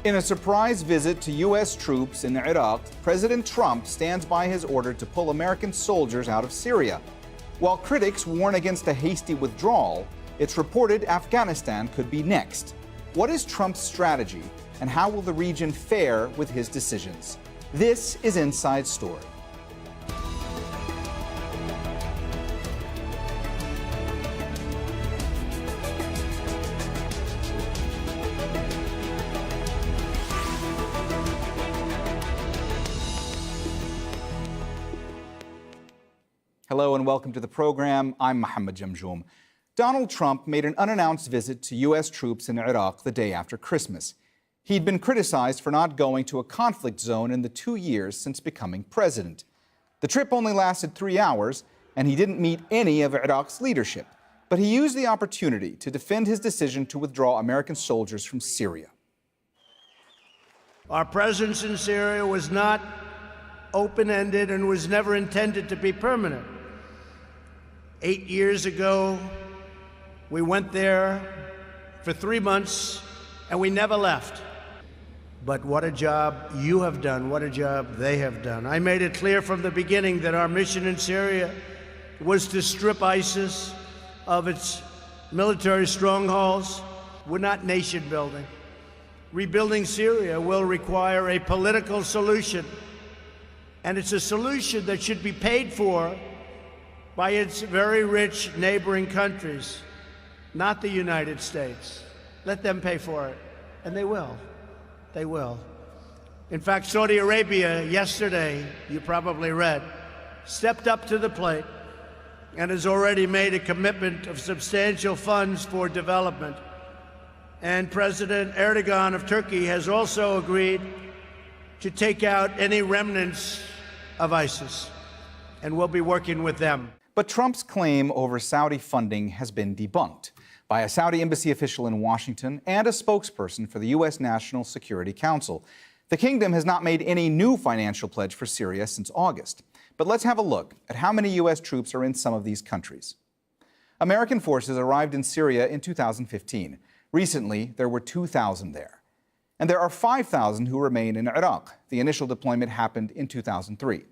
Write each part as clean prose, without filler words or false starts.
In a surprise visit to U.S. troops in Iraq, President Trump stands by his order to pull American soldiers out of Syria. While critics warn against a hasty withdrawal, it's reported Afghanistan could be next. What is Trump's strategy, and how will the region fare with his decisions? This is Inside Story. Hello and welcome to the program. I'm Mohammed Jamjoom. Donald Trump made an unannounced visit to U.S. troops in Iraq the day after Christmas. He'd been criticized for not going to a conflict zone in the 2 years since becoming president. The trip only lasted 3 hours, and he didn't meet any of Iraq's leadership. But he used the opportunity to defend his decision to withdraw American soldiers from Syria. Our presence in Syria was not open-ended and was never intended to be permanent. 8 years ago, we went there for 3 months and we never left. But what a job you have done, what a job they have done. I made it clear from the beginning that our mission in Syria was to strip ISIS of its military strongholds. We're not nation building. Rebuilding Syria will require a political solution, and it's a solution that should be paid for by its very rich neighboring countries, not the United States. Let them pay for it, and they will. They will. In fact, Saudi Arabia yesterday, you probably read, stepped up to the plate and has already made a commitment of substantial funds for development. And President Erdogan of Turkey has also agreed to take out any remnants of ISIS, and we'll be working with them. But Trump's claim over Saudi funding has been debunked by a Saudi embassy official in Washington and a spokesperson for the U.S. National Security Council. The kingdom has not made any new financial pledge for Syria since August. But let's have a look at how many U.S. troops are in some of these countries. American forces arrived in Syria in 2015. Recently, there were 2,000 there. And there are 5,000 who remain in Iraq. The initial deployment happened in 2003.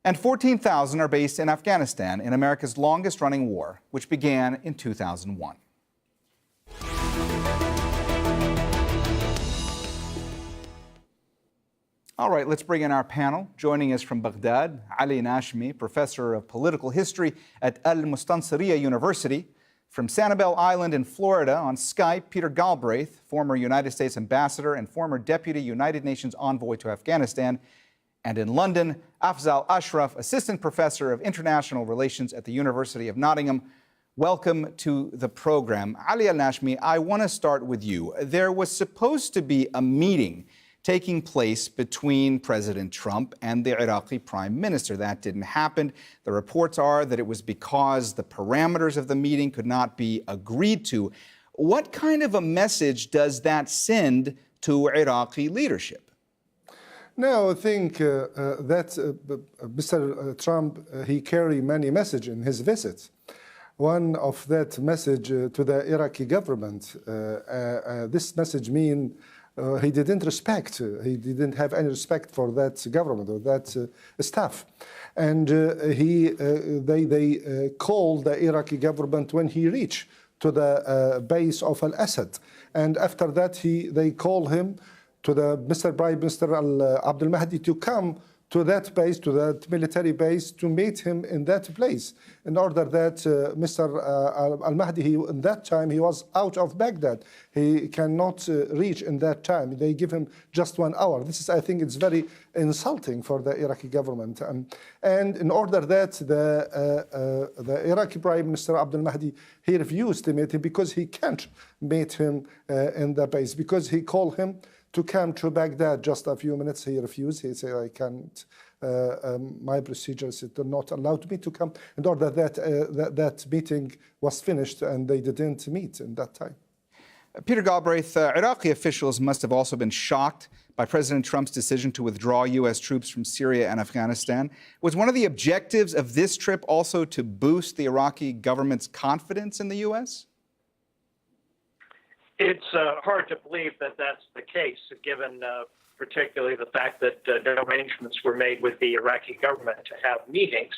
And 14,000 are based in Afghanistan in America's longest-running war, which began in 2001. All right, let's bring in our panel. Joining us from Baghdad, Ali Nashmi, professor of political history at Al-Mustansiriya University. From Sanibel Island in Florida on Skype, Peter Galbraith, former United States ambassador and former deputy United Nations envoy to Afghanistan. And in London, Afzal Ashraf, assistant professor of international relations at the University of Nottingham. Welcome to the program. Ali Al-Nashmi, I want to start with you. There was supposed to be a meeting taking place between President Trump and the Iraqi prime minister. That didn't happen. The reports are that it was because the parameters of the meeting could not be agreed to. What kind of a message does that send to Iraqi leadership? No, I think that Mr. Trump, he carried many messages in his visit. One of that message to the Iraqi government, this message means he didn't he didn't have any respect for that government or that staff. And they called the Iraqi government when he reached to the base of Al-Assad. And after that, they called him to the Prime Minister Abdul Mahdi to come to that base, to that military base, to meet him in that place, in order that Mr. Al-Mahdi, in that time, he was out of Baghdad. He cannot reach in that time. They give him just 1 hour. This is, I think, it's very insulting for the Iraqi government. And in order that the Iraqi Prime Minister Abdul Mahdi, he refused to meet him because he can't meet him in the base, because he called him to come to Baghdad just a few minutes. He refused. He said, I can't, my procedures are not allowed me to come, in order that that meeting was finished and they didn't meet in that time. Peter Galbraith, Iraqi officials must have also been shocked by President Trump's decision to withdraw U.S. troops from Syria and Afghanistan. Was one of the objectives of this trip also to boost the Iraqi government's confidence in the U.S.? It's hard to believe that that's the case, given particularly the fact that no arrangements were made with the Iraqi government to have meetings.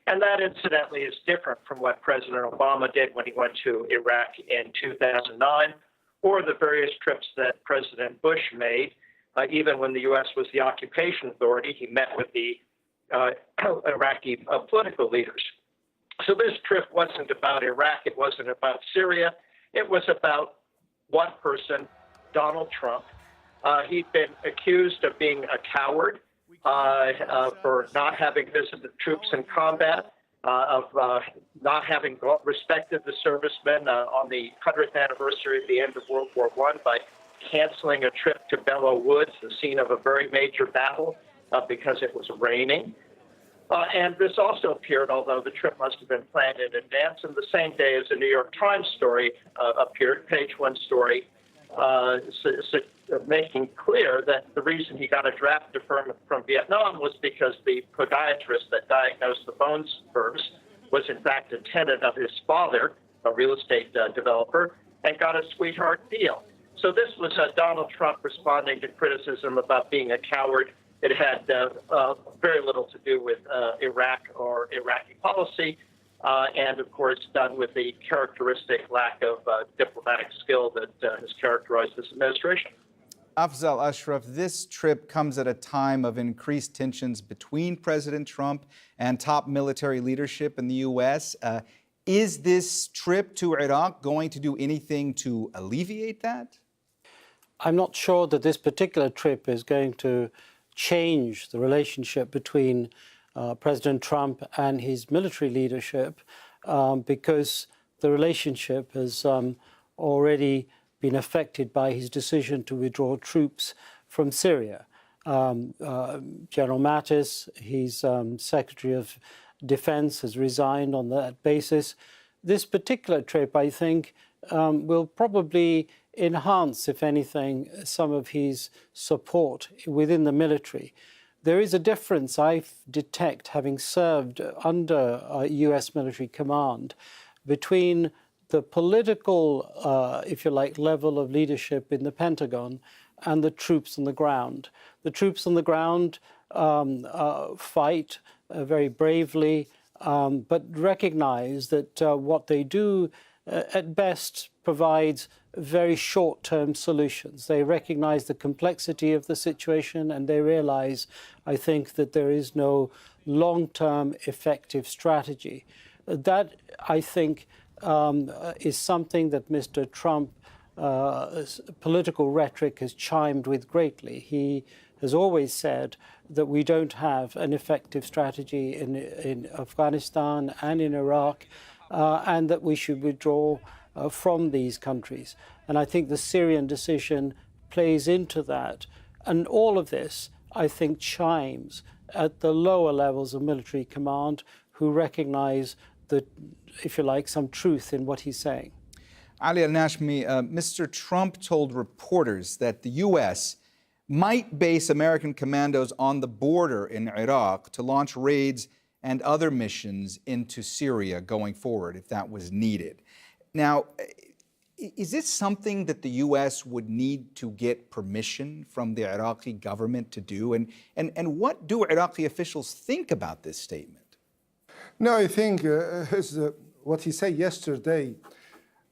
And that, incidentally, is different from what President Obama did when he went to Iraq in 2009, or the various trips that President Bush made. Even when the U.S. was the occupation authority, he met with the Iraqi political leaders. So this trip wasn't about Iraq. It wasn't about Syria. It was about one person, Donald Trump. He'd been accused of being a coward for not having visited troops in combat, of not having respected the servicemen on the 100th anniversary of the end of World War I by canceling a trip to Belleau Woods, the scene of a very major battle, because it was raining. And this also appeared, although the trip must have been planned in advance, and the same day as a New York Times story appeared, page one story, making clear that the reason he got a draft deferment from Vietnam was because the podiatrist that diagnosed the bone spurs was in fact a tenant of his father, a real estate developer, and got a sweetheart deal. So this was Donald Trump responding to criticism about being a coward. It had very little to do with Iraq or Iraqi policy, and of course done with the characteristic lack of diplomatic skill that has characterized this administration. Afzal Ashraf, this trip comes at a time of increased tensions between President Trump and top military leadership in the U.S. Is this trip to Iraq going to do anything to alleviate that? I'm not sure that this particular trip is going to change the relationship between President Trump and his military leadership, because the relationship has already been affected by his decision to withdraw troops from Syria. General Mattis, his Secretary of Defense, has resigned on that basis. This particular trip, I think, will probably enhance, if anything, some of his support within the military. There is a difference I detect, having served under U.S. military command, between the political, if you like, level of leadership in the Pentagon and the troops on the ground. The troops on the ground fight very bravely, but recognize that what they do at best provides very short-term solutions. They recognize the complexity of the situation, and they realize, I think, that there is no long-term effective strategy. That, I think, is something that Mr. Trump's political rhetoric has chimed with greatly. He has always said that we don't have an effective strategy in Afghanistan and in Iraq, and that we should withdraw from these countries. And I think the Syrian decision plays into that. And all of this, I think, chimes at the lower levels of military command, who recognize that, if you like, some truth in what he's saying. Ali al-Nashmi, Mr. Trump told reporters that the U.S. might base American commandos on the border in Iraq to launch raids and other missions into Syria going forward if that was needed. Now, is this something that the U.S. would need to get permission from the Iraqi government to do? And what do Iraqi officials think about this statement? No, I think what he said yesterday,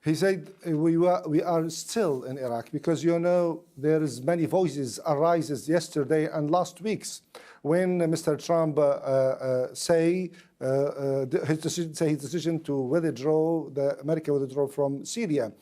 he said we are still in Iraq because, you know, there is many voices arises yesterday and last weeks when Mr. Trump his decision to withdraw, America withdraw from Syria.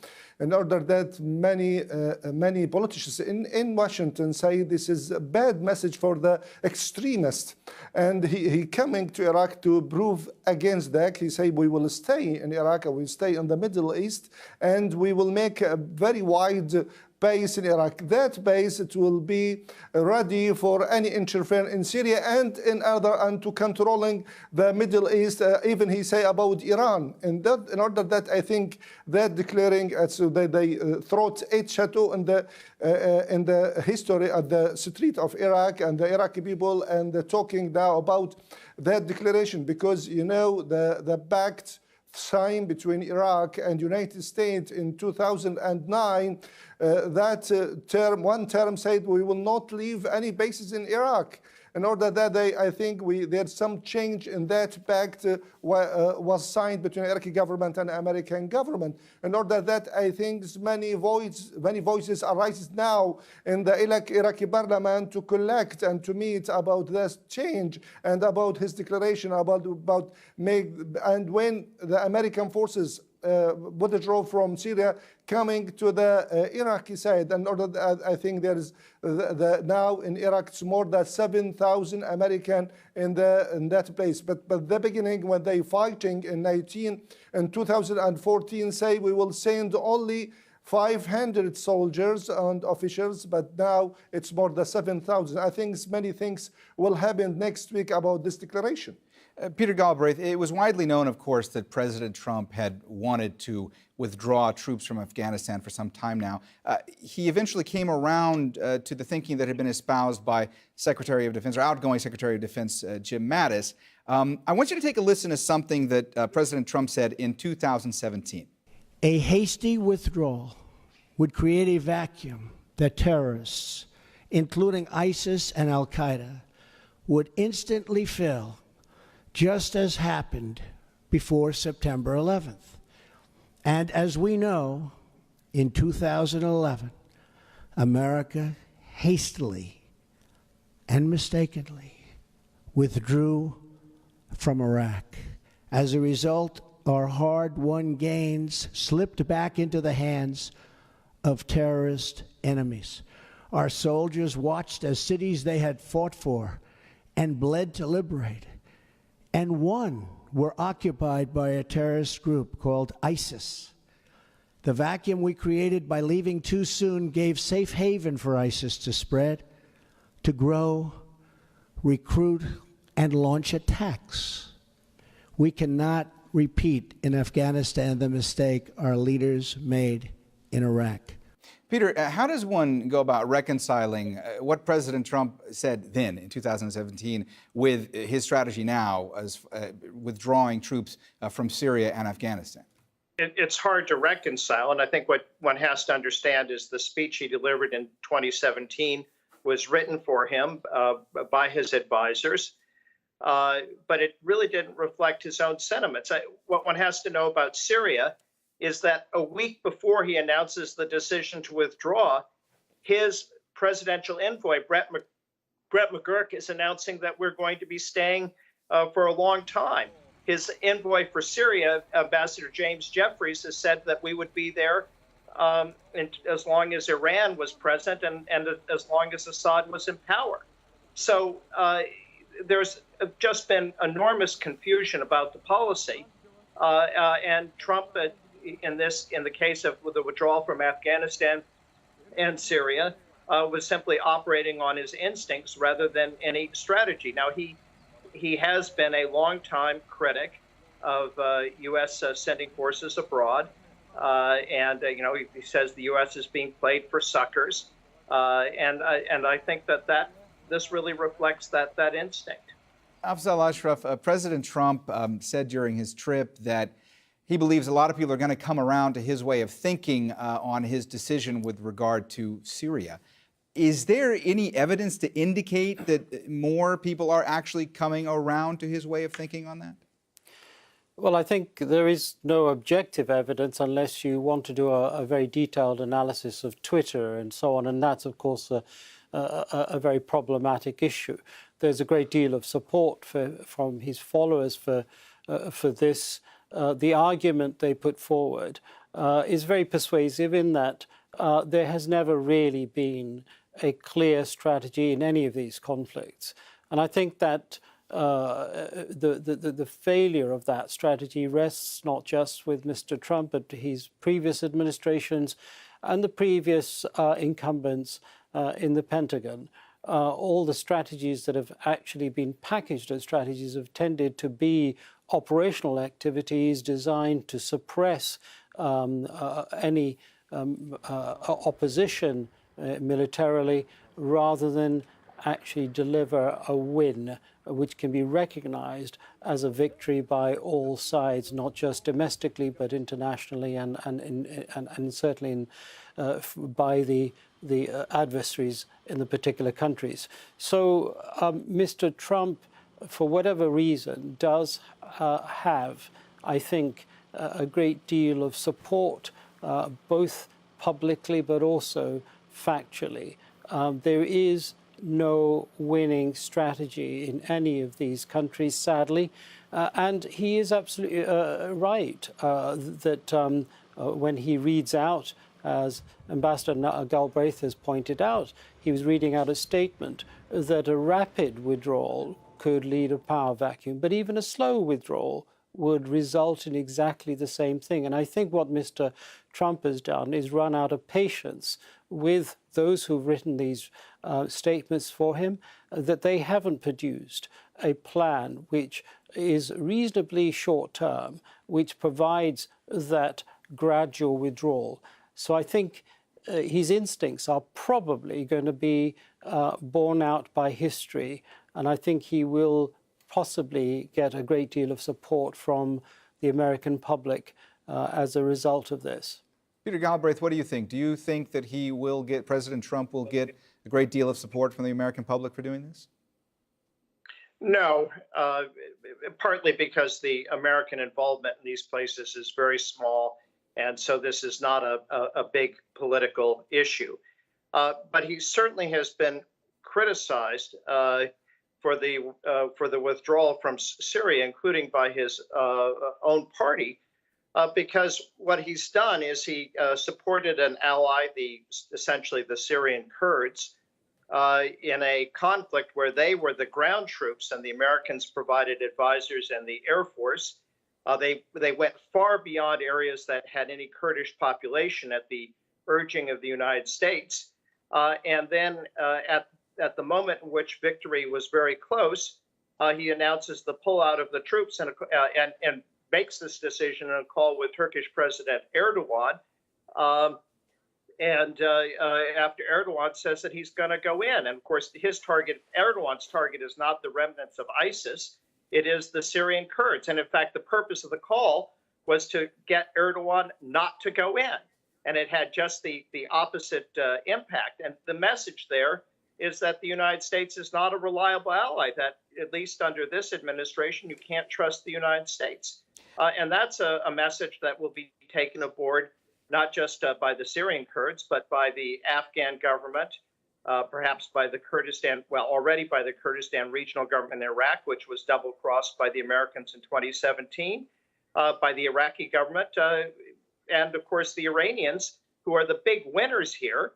In order that many politicians in Washington say this is a bad message for the extremists. And he coming to Iraq to prove against that. He say we will stay in Iraq, we will stay in the Middle East, and we will make a very wide base in Iraq. That base, it will be ready for any interference in Syria and to controlling the Middle East. Even he say about Iran. And that, in order that, I think that declaring so they throat 8 chateau in the history of the street of Iraq and the Iraqi people, and talking now about that declaration, because, you know, the pact signed between Iraq and United States in 2009, that one term said we will not leave any bases in Iraq. In order that I think there's some change in that pact was signed between the Iraqi government and the American government. In order that I think many voices arise now in the Iraqi parliament to collect and to meet about this change and about his declaration and when the American forces withdraw from Syria, coming to the Iraqi side. And I think there is now in Iraq it's more than 7,000 American in that place. But the beginning when they fighting in 2014 say we will send only 500 soldiers and officials, but now it's more than 7,000. I think many things will happen next week about this declaration. Peter Galbraith, it was widely known, of course, that President Trump had wanted to withdraw troops from Afghanistan for some time now. He eventually came around to the thinking that had been espoused by Secretary of Defense, or outgoing Secretary of Defense, Jim Mattis. I want you to take a listen to something that President Trump said in 2017. A hasty withdrawal would create a vacuum that terrorists, including ISIS and Al-Qaeda, would instantly fill, just as happened before September 11th. And as we know, in 2011, America hastily and mistakenly withdrew from Iraq. As a result, our hard-won gains slipped back into the hands of terrorist enemies. Our soldiers watched as cities they had fought for and bled to liberate and won were occupied by a terrorist group called ISIS. The vacuum we created by leaving too soon gave safe haven for ISIS to spread, to grow, recruit, and launch attacks. We cannot repeat in Afghanistan the mistake our leaders made in Iraq. Peter, how does one go about reconciling what President Trump said then in 2017 with his strategy now as withdrawing troops from Syria and Afghanistan? It's hard to reconcile, and I think what one has to understand is the speech he delivered in 2017 was written for him by his advisors, but it really didn't reflect his own sentiments. What one has to know about Syria is that a week before he announces the decision to withdraw, his presidential envoy, Brett McGurk, is announcing that we're going to be staying for a long time. His envoy for Syria, Ambassador James Jeffries, has said that we would be there as long as Iran was present and as long as Assad was in power. So there's just been enormous confusion about the policy. And Trump, in the case of the withdrawal from Afghanistan and Syria, was simply operating on his instincts rather than any strategy. Now, he has been a longtime critic of U.S. Sending forces abroad, and he says the U.S. is being played for suckers, and I think that this really reflects that instinct. Afzal Ashraf, President Trump said during his trip that he believes a lot of people are going to come around to his way of thinking on his decision with regard to Syria. Is there any evidence to indicate that more people are actually coming around to his way of thinking on that? Well, I think there is no objective evidence unless you want to do a very detailed analysis of Twitter and so on, and that's, of course, a very problematic issue. There's a great deal of support from his followers for this. The argument they put forward is very persuasive in that there has never really been a clear strategy in any of these conflicts. And I think that the failure of that strategy rests not just with Mr. Trump, but his previous administrations and the previous incumbents in the Pentagon. All the strategies that have actually been packaged as strategies have tended to be operational activities designed to suppress any opposition militarily, rather than actually deliver a win which can be recognized as a victory by all sides, not just domestically, but internationally and certainly by the adversaries in the particular countries. So Mr. Trump, for whatever reason, does have, I think, a great deal of support, both publicly but also factually. There is no winning strategy in any of these countries, sadly. And he is absolutely right that when he reads out, as Ambassador Galbraith has pointed out, he was reading out a statement that a rapid withdrawal could lead a power vacuum, but even a slow withdrawal would result in exactly the same thing. And I think what Mr. Trump has done is run out of patience with those who've written these statements for him, that they haven't produced a plan which is reasonably short term, which provides that gradual withdrawal. So I think his instincts are probably going to be borne out by history, and I think he will possibly get a great deal of support from the American public as a result of this. Peter Galbraith, what do you think? Do you think that President Trump will get a great deal of support from the American public for doing this? No, partly because the American involvement in these places is very small, and so this is not a big political issue. But he certainly has been criticized for the withdrawal from Syria, including by his own party, because what he's done is he supported an ally, essentially the Syrian Kurds, in a conflict where they were the ground troops and the Americans provided advisors and the Air Force. They went far beyond areas that had any Kurdish population at the urging of the United States. And then at the moment in which victory was very close, he announces the pullout of the troops and makes this decision in a call with Turkish President Erdogan. And after Erdogan says that he's going to go in. And of course, Erdogan's target is not the remnants of ISIS. It is the Syrian Kurds. And in fact, the purpose of the call was to get Erdogan not to go in. And it had just the opposite impact. And the message there is that the United States is not a reliable ally, that at least under this administration, you can't trust the United States. And that's a message that will be taken aboard, not just by the Syrian Kurds, but by the Afghan government, perhaps by the Kurdistan, already by the Kurdistan regional government in Iraq, which was double-crossed by the Americans in 2017, by the Iraqi government, and of course the Iranians, who are the big winners here,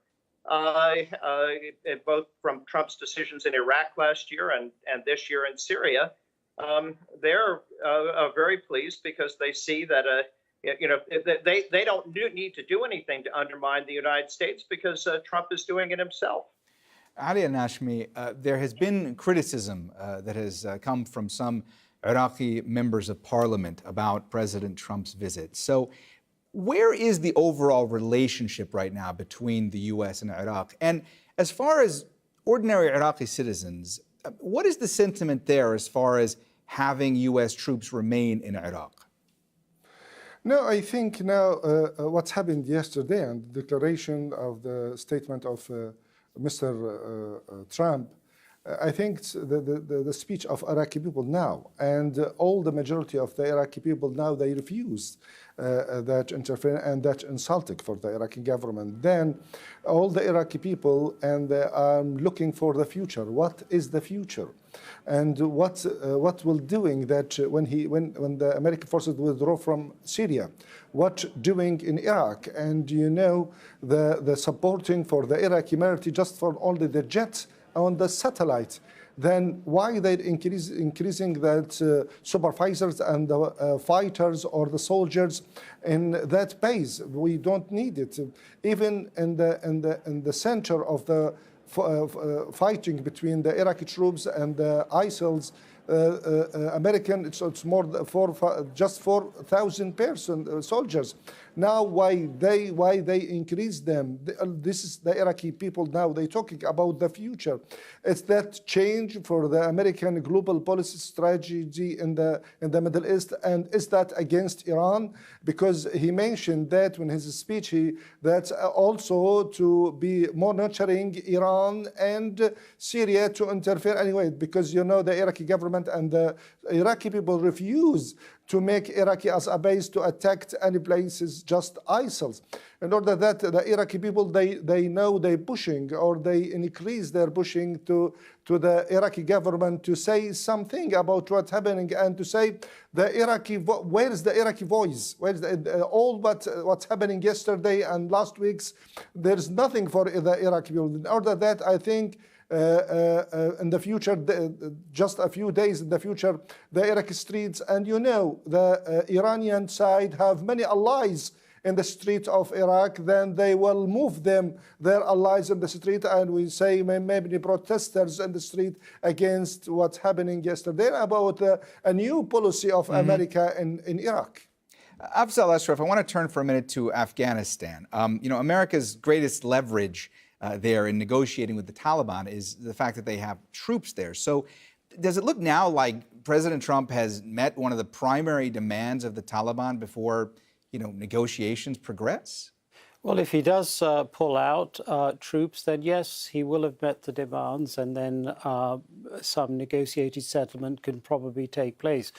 both from Trump's decisions in Iraq last year and this year in Syria. They're very pleased because they see that they don't need to do anything to undermine the United States because Trump is doing it himself. Ali Nashmi, there has been criticism that has come from some Iraqi members of parliament about President Trump's visit. So where is the overall relationship right now between the U.S. and Iraq? And as far as ordinary Iraqi citizens, what is the sentiment there as far as having U.S. troops remain in Iraq? No, I think now what's happened yesterday and the declaration of the statement of Mr. Trump, I think it's the speech of Iraqi people now, and all the majority of the Iraqi people now, they refuse that interference and that insulting for the Iraqi government. Then all the Iraqi people and they are looking for the future. What is the future? And what will doing that when the American forces withdraw from Syria? What doing in Iraq? And you know the supporting for the Iraqi military just for only the jets on the satellite, then why they're increasing that supervisors and the fighters or the soldiers in that base? We don't need it. Even in the center of the fighting between the Iraqi troops and the ISIL's American, it's more just 4,000 soldiers. Now, why they increase them? This is the Iraqi people now. They talking about the future. It's that change for the American global policy strategy in the Middle East, and is that against Iran? Because he mentioned that in his speech, that's also to be more nurturing Iran and Syria to interfere anyway, because you know the Iraqi government and the Iraqi people refuse to make Iraqi as a base to attack any places, just ISIL. In order that the Iraqi people, they know they're pushing, or they increase their pushing to the Iraqi government to say something about what's happening, and to say the Iraqi, where is the Iraqi voice? Where is all what's happening yesterday and last week's? There's nothing for the Iraqi people. In order that, I think in the future, just a few days in the future, the Iraqi streets, and you know, the Iranian side have many allies in the streets of Iraq, then they will move their allies in the street, and we say maybe protesters in the street against what's happening yesterday about a new policy of America in Iraq. Afzal Ashraf, I want to turn for a minute to Afghanistan. You know, America's greatest leverage there in negotiating with the Taliban is the fact that they have troops there. So does it look now like President Trump has met one of the primary demands of the Taliban before, you know, negotiations progress? Well, if he does pull out troops, then yes, he will have met the demands, and then some negotiated settlement can probably take place.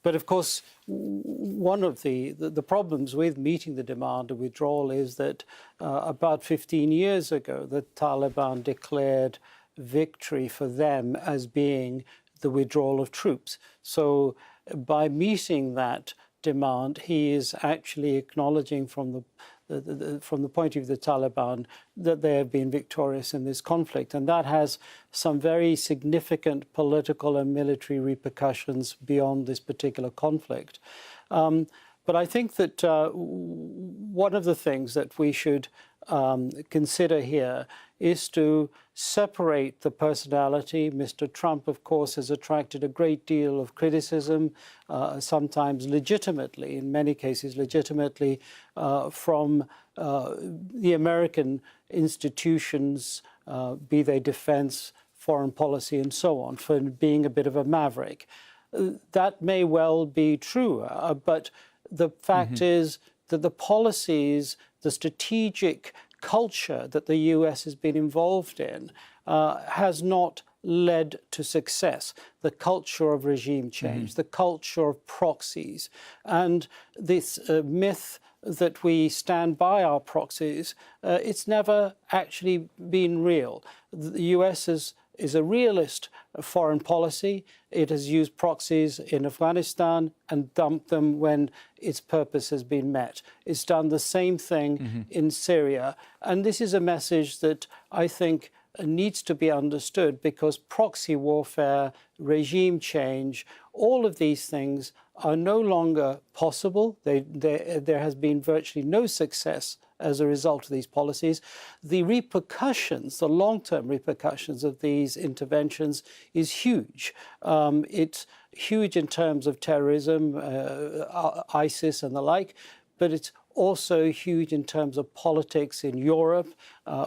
But of course, one of the problems with meeting the demand of withdrawal is that about 15 years ago, the Taliban declared victory for them as being the withdrawal of troops. So by meeting that demand, he is actually acknowledging from the point of view of the Taliban that they have been victorious in this conflict. And that has some very significant political and military repercussions beyond this particular conflict. But I think that one of the things that we should consider here is to separate the personality. Mr. Trump, of course, has attracted a great deal of criticism, sometimes legitimately, in many cases legitimately, from the American institutions, be they defense, foreign policy, and so on, for being a bit of a maverick. That may well be true, but the fact is that the policies, the strategic culture that the US has been involved in has not led to success. The culture of regime change, the culture of proxies, and this myth that we stand by our proxies, it's never actually been real. The US is a realist foreign policy. It has used proxies in Afghanistan and dumped them when its purpose has been met. It's done the same thing in Syria. And this is a message that I think needs to be understood, because proxy warfare, regime change, all of these things are no longer possible. There has been virtually no success as a result of these policies. The repercussions, the long-term repercussions of these interventions is huge. It's huge in terms of terrorism, ISIS and the like, but it's also huge in terms of politics in Europe,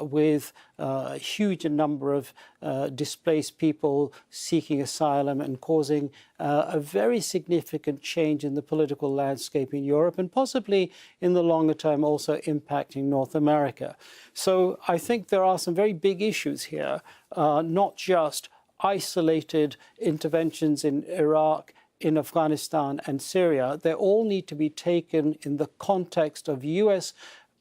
with a huge number of displaced people seeking asylum and causing a very significant change in the political landscape in Europe, and possibly in the longer term also impacting North America. So I think there are some very big issues here, not just isolated interventions in Iraq, in Afghanistan and Syria. They all need to be taken in the context of US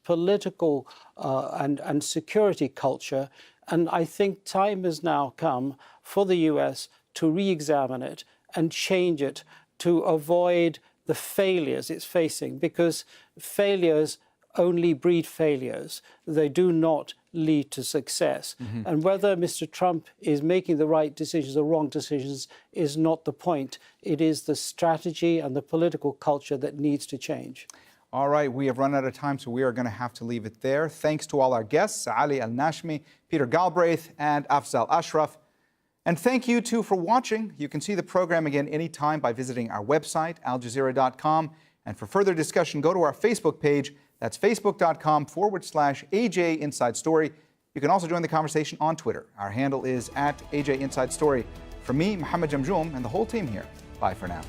political and security culture. And I think time has now come for the US to re-examine it and change it to avoid the failures it's facing, because failures only breed failures. They do not lead to success. And whether Mr. Trump is making the right decisions or wrong decisions is not the point. It is the strategy and the political culture that needs to change. All right, we have run out of time, so we are going to have to leave it there. Thanks to all our guests, Ali Al-Nashmi, Peter Galbraith, and Afzal Ashraf. And thank you, too, for watching. You can see the program again anytime by visiting our website, aljazeera.com. And for further discussion, go to our Facebook page. That's facebook.com/AJ Inside Story. You can also join the conversation on Twitter. Our handle is @AJ Inside Story. From me, Mohammed Jamjoom, and the whole team here, bye for now.